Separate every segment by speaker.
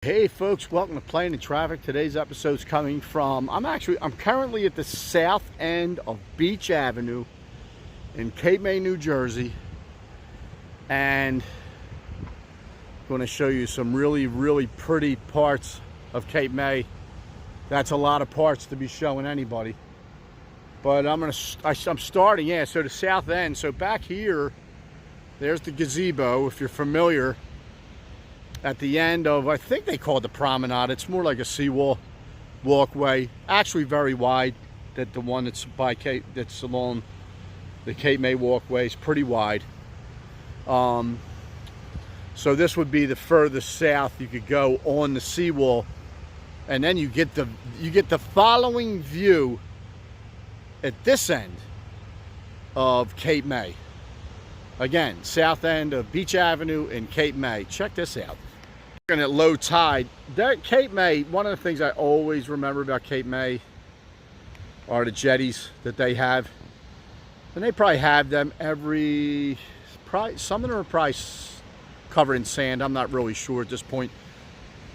Speaker 1: Hey folks, welcome to Plane and Traffic. Today's episode's coming from, I'm currently at the south end of Beach Avenue in Cape May, New Jersey, and I'm going to show you some really pretty parts of Cape May. That's a lot of parts to be showing anybody, but I'm starting, so the south end. So back here, there's the gazebo, if you're familiar. At the end of, I think they call it the promenade. It's more like a seawall walkway. Actually very wide. That the one that's that's along the Cape May walkway is pretty wide. So this would be the furthest south you could go on the seawall, and then you get the following view at this end of Cape May. Again, south end of Beach Avenue in Cape May. Check this out. And at low tide, that Cape May, one of the things I always remember about Cape May are the jetties that they have. And they probably have them some of them are probably covered in sand. I'm not really sure at this point,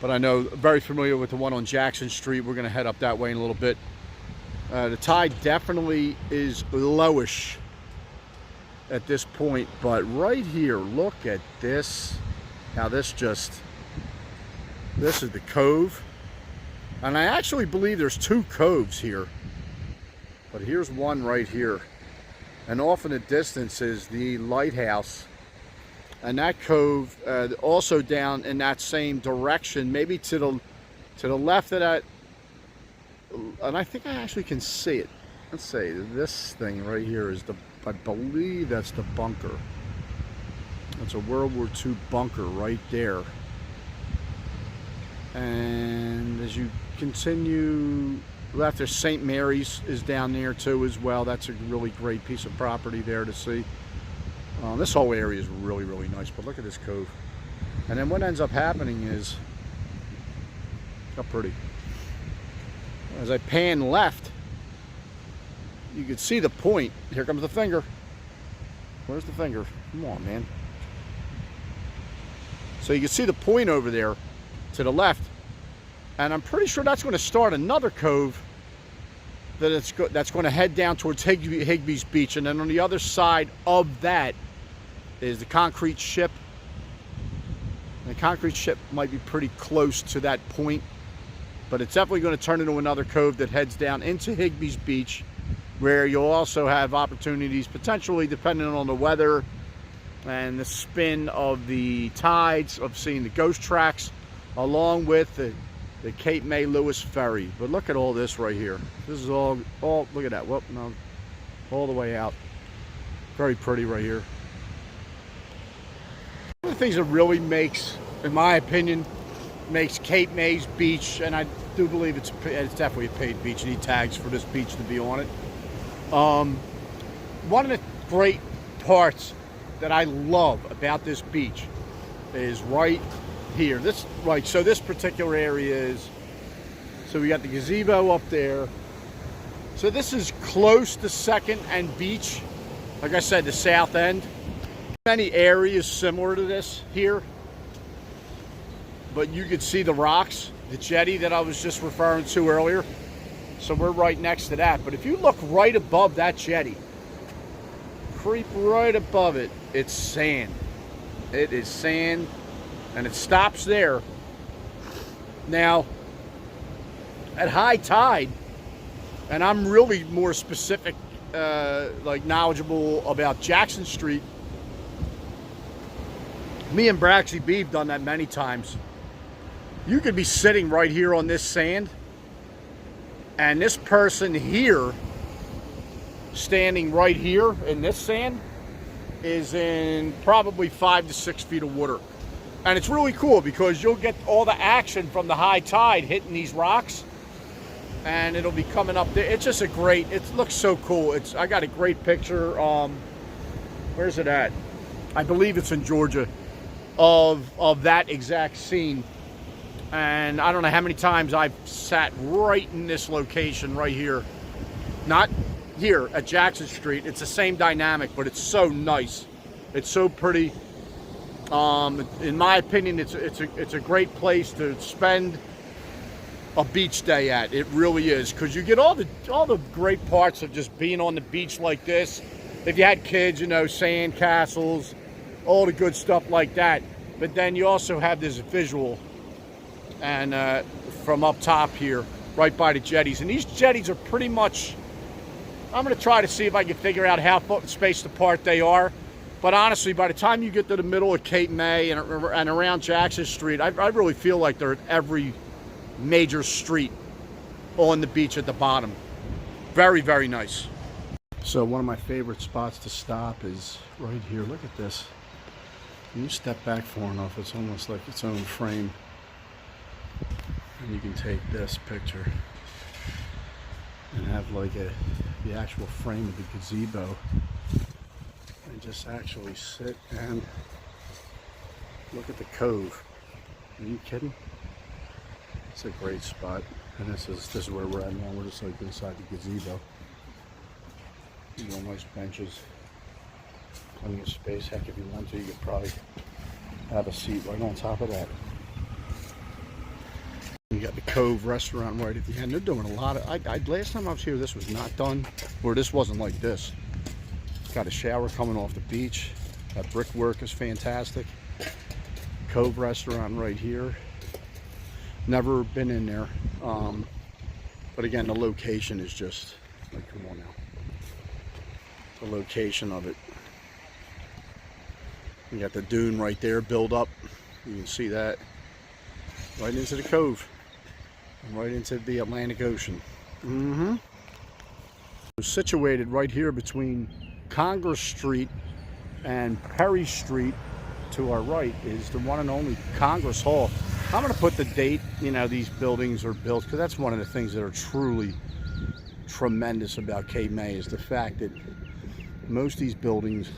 Speaker 1: but I know, very familiar with the one on Jackson Street. We're going to head up that way in a little bit. The tide definitely is lowish at this point, but right here, look at this. Now this is the cove, and I actually believe there's two coves here, but here's one right here, and off in the distance is the lighthouse, and that cove also down in that same direction, maybe to the left of that, and I think I actually can see it. Let's say this thing right here is I believe that's the bunker. That's a World War II bunker right there. And as you continue left, there's St. Mary's is down there too as well. That's a really great piece of property there to see. This whole area is really nice, but look at this cove. And then what ends up happening is, how pretty. As I pan left, you can see the point. Here comes the finger. Where's the finger? Come on, man. So you can see the point over there to the left, and I'm pretty sure that's going to start another cove that's going to head down towards Higbee's Beach, and then on the other side of that is the concrete ship. And the concrete ship might be pretty close to that point, but it's definitely going to turn into another cove that heads down into Higbee's Beach, where you'll also have opportunities, potentially depending on the weather and the spin of the tides, of seeing the ghost tracks, along with the Cape May Lewis Ferry. But look at all this right here. This is all look at that. Whoop, no, all the way out. Very pretty right here. One of the things that really makes, in my opinion, makes Cape May's beach, and I do believe it's definitely a paid beach. You need tags for this beach to be on it. One of the great parts that I love about this beach is right here. So this particular area is, so we got the gazebo up there. So this is close to 2nd and Beach. Like I said, the south end. Many areas similar to this here, but you could see the rocks, the jetty that I was just referring to earlier. So we're right next to that. But if you look right above that jetty, creep right above it, it's sand. It is sand, and it stops there. Now, at high tide, and I'm really more specific, like knowledgeable about Jackson Street. Me and Braxy B have done that many times. You could be sitting right here on this sand, and this person here, standing right here in this sand, is in probably 5 to 6 feet of water. And it's really cool because you'll get all the action from the high tide hitting these rocks, and it'll be coming up there. It's just it looks so cool. I got a great picture. Where's it at? I believe it's in Georgia, of that exact scene. And I don't know how many times I've sat right in this location right here. Not here at Jackson Street. It's the same dynamic, but it's so nice. It's so pretty. In my opinion, it's a great place to spend a beach day at. It really is, because you get all the great parts of just being on the beach like this. If you had kids, you know, sand castles, all the good stuff like that. But then you also have this visual, and from up top here, right by the jetties. And these jetties are pretty much, I'm going to try to see if I can figure out how spaced apart they are. But honestly, by the time you get to the middle of Cape May and around Jackson Street, I really feel like they're at every major street on the beach at the bottom. Very, very nice. So one of my favorite spots to stop is right here. Look at this. When you step back far enough, it's almost like its own frame. And you can take this picture and have like the actual frame of the gazebo, and just actually sit and look at the cove. Are you kidding? It's a great spot. And this is where we're at now. We're just like inside the gazebo. Real nice benches. Plenty of space. Heck, if you want to, you could probably have a seat right on top of that. You got the Cove restaurant right at the end. They're doing a lot of, last time I was here, this was not done, or this wasn't like this. Got a shower coming off the beach. That brickwork is fantastic. Cove restaurant right here. Never been in there. But again, the location is just, like, come on now. The location of it. You got the dune right there, build up. You can see that. Right into the cove. And right into the Atlantic Ocean. Situated right here between Congress Street and Perry Street to our right is the one and only Congress Hall. I'm going to put the date, you know, these buildings are built, because that's one of the things that are truly tremendous about Cape May, is the fact that most of these buildings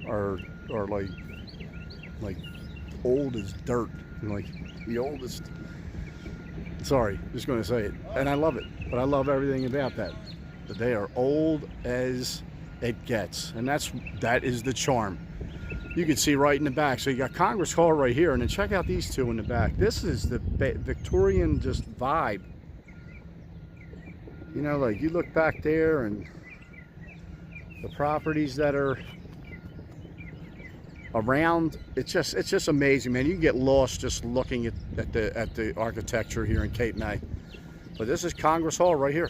Speaker 1: are like old as dirt, like the oldest. Sorry, just going to say it, and I love it. But I love everything about that. But they are old as it gets, and that is the charm. You can see right in the back. So you got Congress Hall right here, and then check out these two in the back. This is the Victorian just vibe. You know, like you look back there and the properties that are around, it's just amazing, man. You can get lost just looking at the architecture here in Cape May. But this is Congress Hall right here.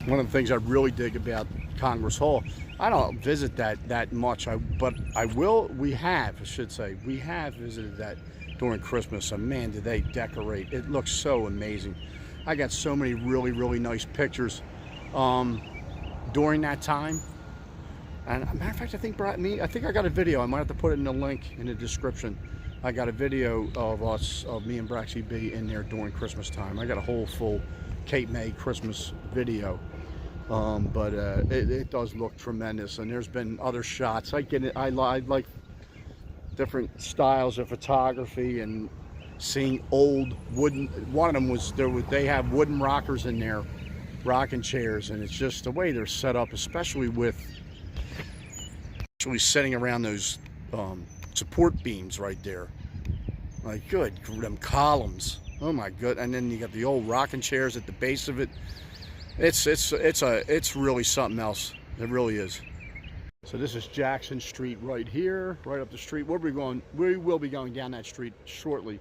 Speaker 1: One of the things I really dig about Congress Hall, I don't visit that much, but we have visited that during Christmas, and man, did they decorate. It looks so amazing. I got so many really, really nice pictures during that time. And as a matter of fact, I think I got a video. I might have to put it in the link in the description. I got a video of me and Braxy B in there during Christmas time. I got a whole full Cape May Christmas video. But it does look tremendous, and there's been other shots. I like different styles of photography, and seeing old wooden. One of them was they have wooden rockers in there, rocking chairs, and it's just the way they're set up, especially sitting around those support beams right there. Like, good, them columns. Oh my good. And then you got the old rocking chairs at the base of it. It's really something else. It really is. So this is Jackson Street right here, right up the street. Where are we going? We will be going down that street shortly.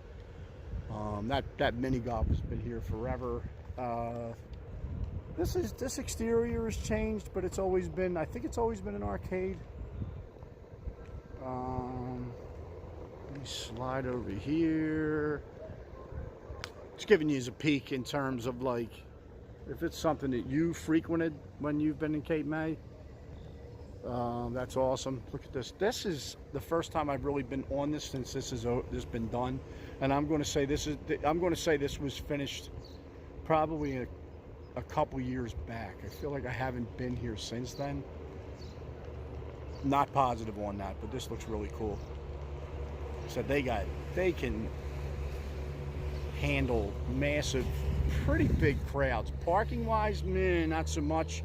Speaker 1: That mini golf has been here forever. This exterior has changed, but it's always been. I think it's always been an arcade. Let me slide over here. Just giving you a peek in terms of, like, if it's something that you frequented when you've been in Cape May. That's awesome. Look at this. This is the first time I've really been on this since this has been done, and I'm going to say this was finished probably a couple years back. I feel like I haven't been here since then. Not positive on that, but this looks really cool. So they can handle massive, pretty big crowds. Parking wise, not so much.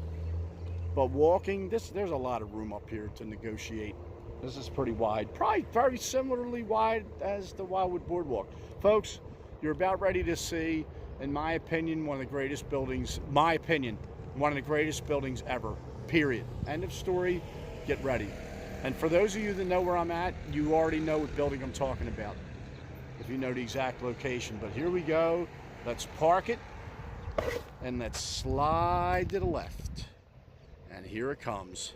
Speaker 1: But walking, there's a lot of room up here to negotiate. This is pretty wide. Probably very similarly wide as the Wildwood Boardwalk. Folks, you're about ready to see, in my opinion, one of the greatest buildings, one of the greatest buildings ever, period. End of story, get ready. And for those of you that know where I'm at, you already know what building I'm talking about, if you know the exact location. But here we go. Let's park it, and let's slide to the left. And here it comes.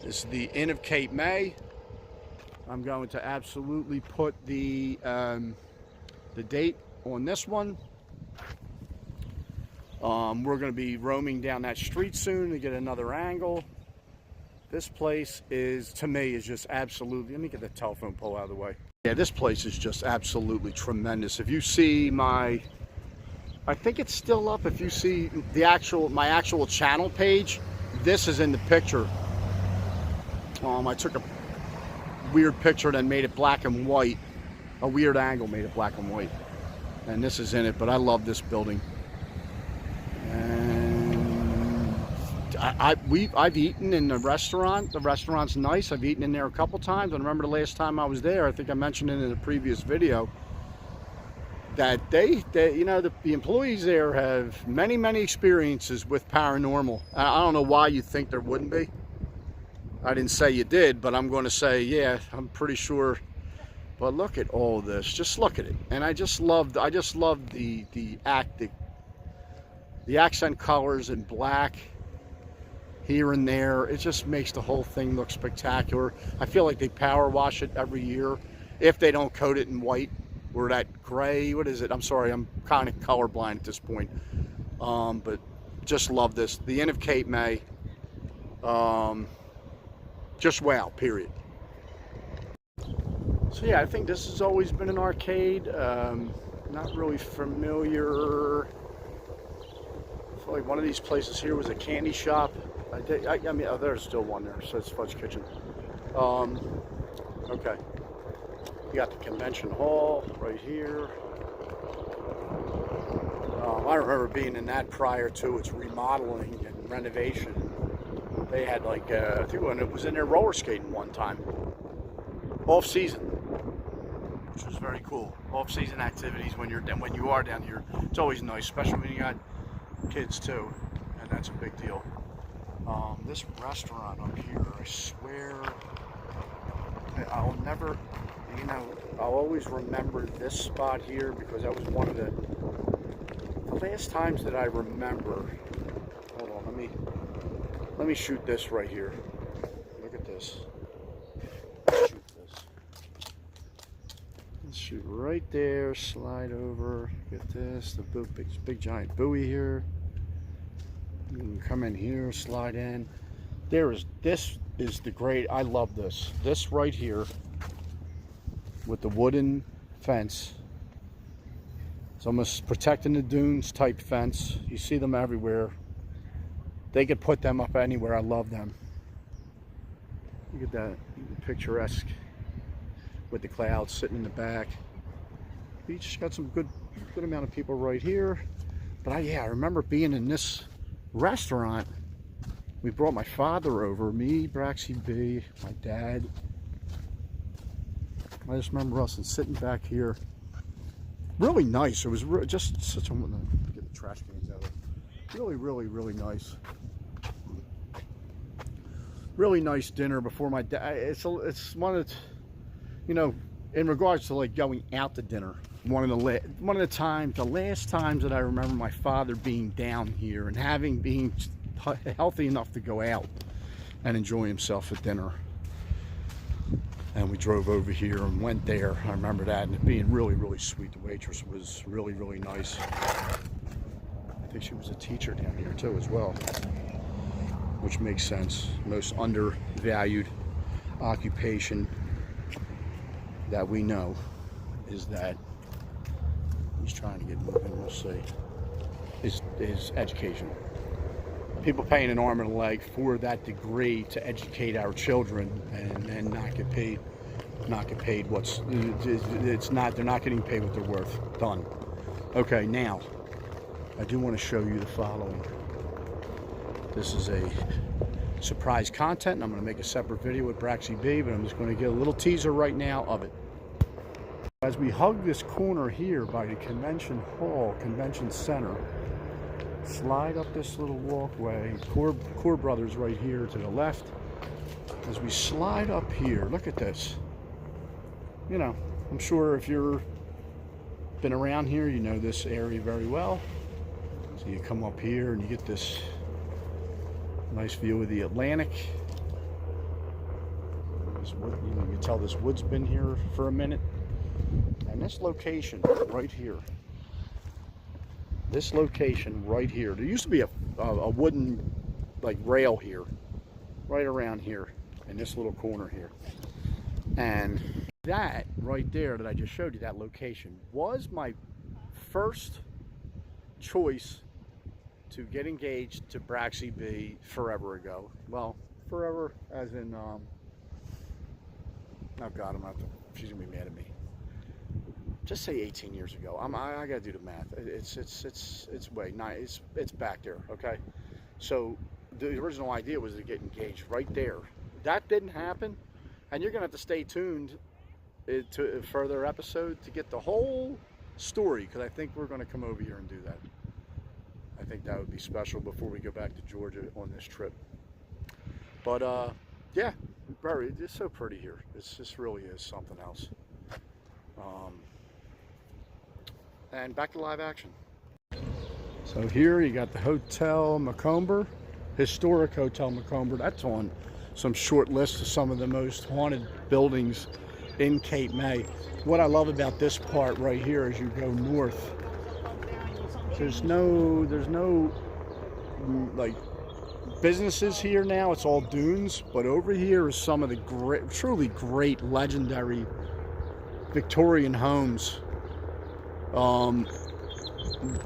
Speaker 1: This is the Inn of Cape May. I'm going to absolutely put the date on this one. We're going to be roaming down that street soon to get another angle. This place is, to me, is just absolutely, let me get the telephone pole out of the way. Yeah, this place is just absolutely tremendous. If you see my, I think it's still up, if you see my actual channel page, this is in the picture. I took a weird picture and then made it black and white. A weird angle made it black and white. And this is in it, but I love this building. And I've eaten in the restaurant. The restaurant's nice. I've eaten in there a couple times. I remember the last time I was there, I think I mentioned it in a previous video, that they you know, the employees there have many experiences with paranormal. I don't know why you think there wouldn't be. I didn't say you did, but I'm going to say, yeah, I'm pretty sure. But look at all this. Just look at it. And I just loved the accent colors in black here and there. It just makes the whole thing look spectacular. I feel like they power wash it every year if they don't coat it in white or that gray. What is it? I'm sorry, I'm kind of colorblind at this point. But just love this. The Inn of Cape May. Just wow, period. So yeah, I think this has always been an arcade. Not really familiar. I feel like one of these places here was a candy shop. I mean, oh, there's still one there, so it's Fudge Kitchen. Okay. You got the convention hall right here. I remember being in that prior to its remodeling and renovation. They had like, I think when it was in there roller skating one time, off season, which was very cool. Off season activities when you are down here, it's always nice, especially when you got kids too, and that's a big deal. This restaurant up here, I swear, I'll never, you know, I'll always remember this spot here because that was one of the last times that I remember. Hold on, let me shoot this right here. Look at this. Let's shoot this. Let's shoot right there. Slide over. Get this. The big giant buoy here. You can come in here. Slide in. This is the great. I love this. This right here with the wooden fence. It's almost protecting the dunes type fence. You see them everywhere. They could put them up anywhere. I love them. Look at that, picturesque with the clouds sitting in the back. Beach got some good amount of people right here. But I remember being in this restaurant. We brought my father over, me, Braxy B, my dad. I just remember us and sitting back here. Really nice. It was just such a, get the trash cans out of it. Really nice. Really nice dinner before my dad. It's one of the, you know, in regards to like going out to dinner. One of the last times that I remember my father being down here and being healthy enough to go out and enjoy himself at dinner. And we drove over here and went there. I remember that, and it being really sweet. The waitress was really nice. I think she was a teacher down here too as well, which makes sense. Most undervalued occupation that we know is that he's trying to get moving, we'll see, is education. People paying an arm and a leg for that degree to educate our children and not get paid what's, it's not, they're not getting paid what they're worth. Done. Okay, now I do want to show you the following. This is a surprise content. I'm going to make a separate video with Braxy B, but I'm just going to get a little teaser right now of it. As we hug this corner here by the Convention Hall, Convention Center, slide up this little walkway, Core Brothers right here to the left. As we slide up here, look at this. You know, I'm sure if you've been around here, you know this area very well. So you come up here and you get this nice view of the Atlantic. You can tell this wood's been here for a minute. And this location right here, there used to be a wooden like rail here, right around here in this little corner here. And that right there that I just showed you, that location, was my first choice to get engaged to Braxy B forever ago. Well, forever as in, oh God, she's gonna be mad at me. Just say 18 years ago. I gotta do the math. It's way nice. It's back there. Okay, so the original idea was to get engaged right there. That didn't happen, and you're gonna have to stay tuned to a further episode to get the whole story, because I think we're gonna come over here and do that. I think that would be special before we go back to Georgia on this trip. But yeah, it's so pretty here. This really is something else. And back to live action. So here you got the Hotel Macomber, historic Hotel Macomber. That's on some short list of some of the most haunted buildings in Cape May. What I love about this part right here as you go north, there's no like businesses here now. It's all dunes, but over here is some of the truly great legendary Victorian homes,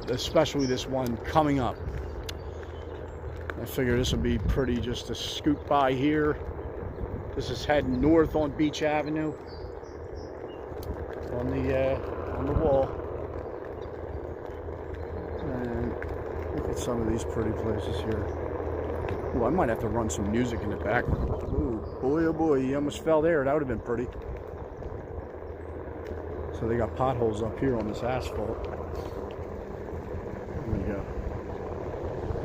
Speaker 1: especially this one coming up. I figure this will be pretty just to scoot by here. This is heading north on Beach Avenue on the wall. And look at some of these pretty places here. Ooh, I might have to run some music in the background. Ooh, boy, oh boy, you almost fell there. That would have been pretty. So they got potholes up here on this asphalt. There we go.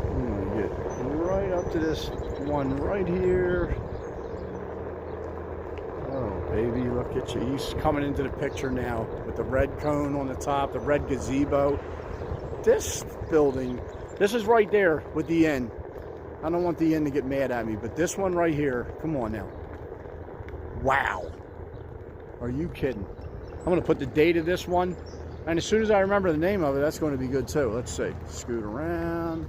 Speaker 1: I'm gonna get right up to this one right here. Oh, baby, look at you. He's coming into the picture now with the red cone on the top, the red gazebo. This building, this is right there with the inn. I don't want the inn to get mad at me, but this one right here, come on now. Wow. Are you kidding? I'm going to put the date of this one, and as soon as I remember the name of it, that's going to be good too. Let's see. Scoot around.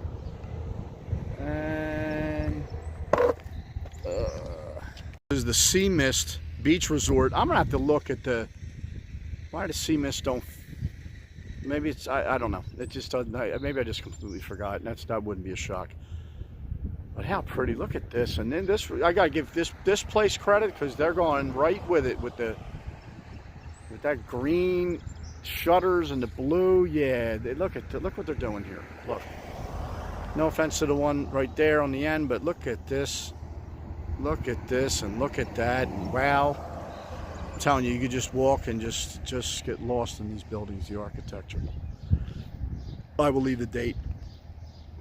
Speaker 1: And this is the Sea Mist Beach Resort. I'm going to have to look at why the Sea Mist don't, maybe it's, I don't know. It just doesn't, maybe I just completely forgot. That wouldn't be a shock. But how pretty, look at this. And then this, I got to give this place credit, because they're going right with it with that green shutters and the blue. Yeah, look what they're doing here. Look, no offense to the one right there on the end, but look at this and look at that, and wow. I'm telling you, you could just walk and just get lost in these buildings, the architecture. I will leave the date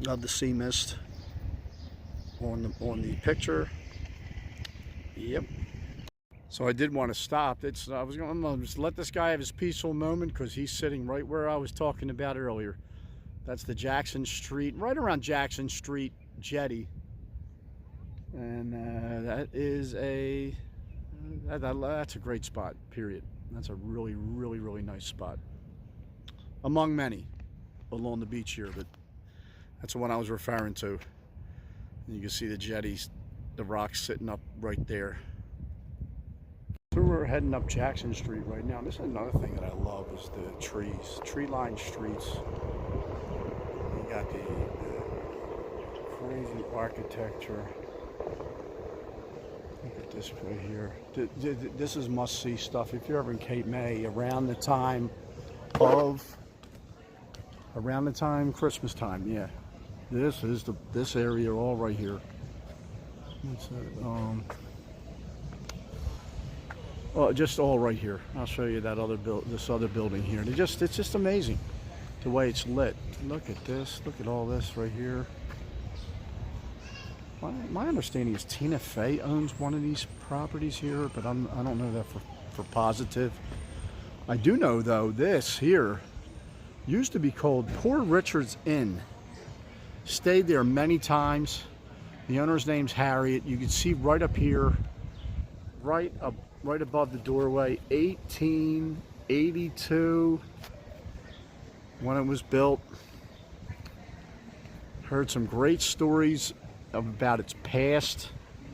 Speaker 1: of the Sea Mist on the picture. Yep. So I did want to stop. I'm gonna just let this guy have his peaceful moment, because he's sitting right where I was talking about earlier. That's the Jackson Street, right around Jackson Street jetty, and that is that's a great spot. Period. That's a really, really, really nice spot, among many along the beach here. But that's the one I was referring to. And you can see the jetties, the rocks sitting up right there. So we're heading up Jackson Street right now. This is another thing that I love, is the trees, tree-lined streets. You got the crazy architecture. Look at this right here. This is must-see stuff if you're ever in Cape May around the time Christmas time. Yeah, this area all right here. What's that? Oh, just all right here. I'll show you that this other building here. It's just amazing the way it's lit. Look at this. Look at all this right here. My understanding is Tina Fey owns one of these properties here, but I don't know that for positive. I do know though this here used to be called Poor Richard's Inn. Stayed there many times. The owner's name's Harriet. You can see right up here, right above the doorway, 1882 when it was built. Heard some great stories about its past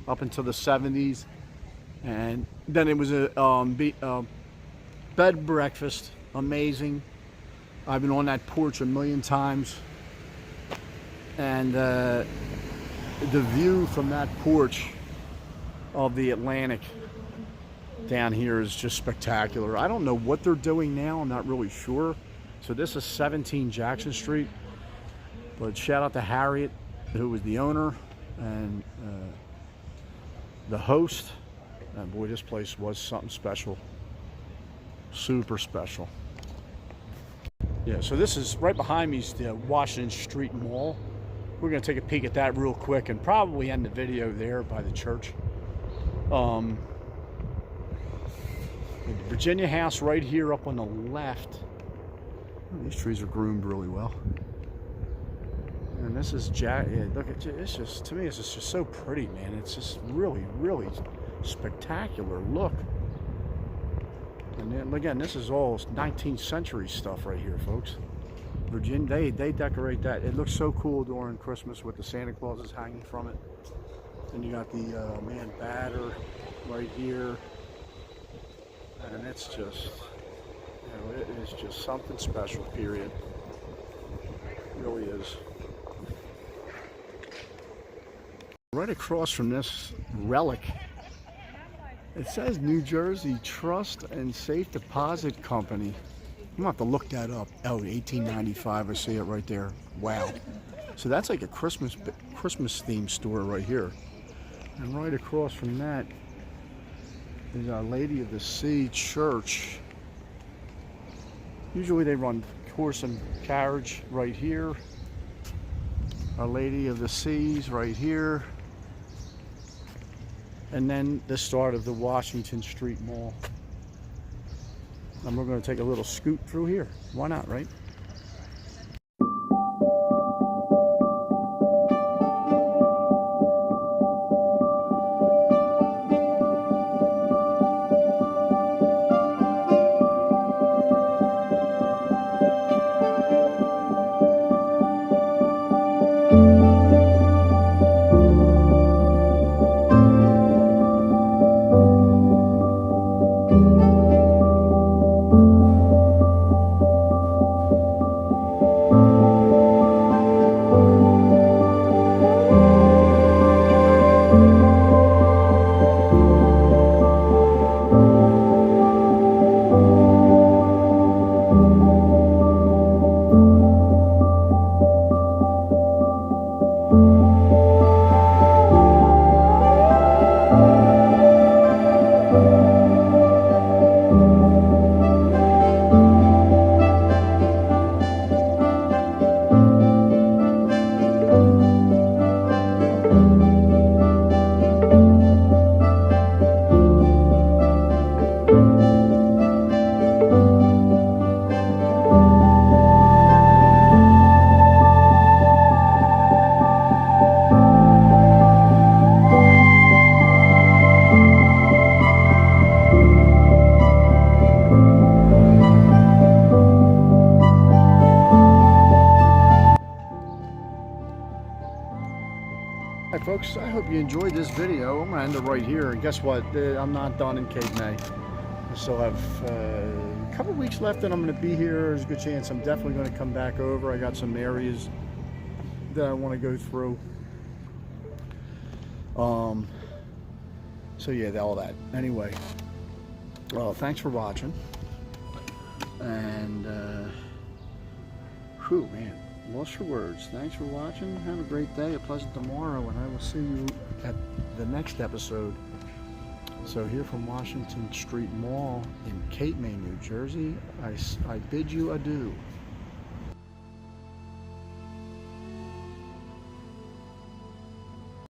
Speaker 1: up until the 70s, and then it was a bed and breakfast. Amazing. I've been on that porch a million times, and the view from that porch of the Atlantic down here is just spectacular. I don't know what they're doing now. I'm not really sure. So this is 17 Jackson Street, but shout out to Harriet, who was the owner and the host. And boy, this place was something special. Super special. Yeah, so this is right behind me is the Washington Street Mall. We're going to take a peek at that real quick and probably end the video there by the church. The Virginia House right here up on the left. Oh, these trees are groomed really well. And this is yeah, look at it's just, to me, it's just so pretty, man. It's just really, really spectacular look. And then again, this is all 19th century stuff right here, folks. Virginia, they decorate that. It looks so cool during Christmas with the Santa Clauses hanging from it. And you got the man batter right here. And it's just, you know, it is just something special, period. It really is. Right across from this relic, it says New Jersey Trust and Safe Deposit Company. I'm gonna have to look that up. Oh, 1895, I see it right there. Wow. So that's like a Christmas themed store right here. And right across from that is Our Lady of the Sea Church. Usually they run horse and carriage right here. Our Lady of the Seas right here. And then the start of the Washington Street Mall. And we're going to take a little scoot through here. Why not, right? Alright folks, I hope you enjoyed this video. I'm going to end it right here, and guess what? I'm not done in Cape May. I still have a couple weeks left and I'm going to be here. There's a good chance I'm definitely going to come back over. I got some areas that I want to go through. So yeah, all that. Anyway, well, thanks for watching. And, whew, man. Lost for words. Thanks for watching. Have a great day, a pleasant tomorrow, and I will see you at the next episode. So here from Washington Street Mall in Cape May, New Jersey, I bid you adieu.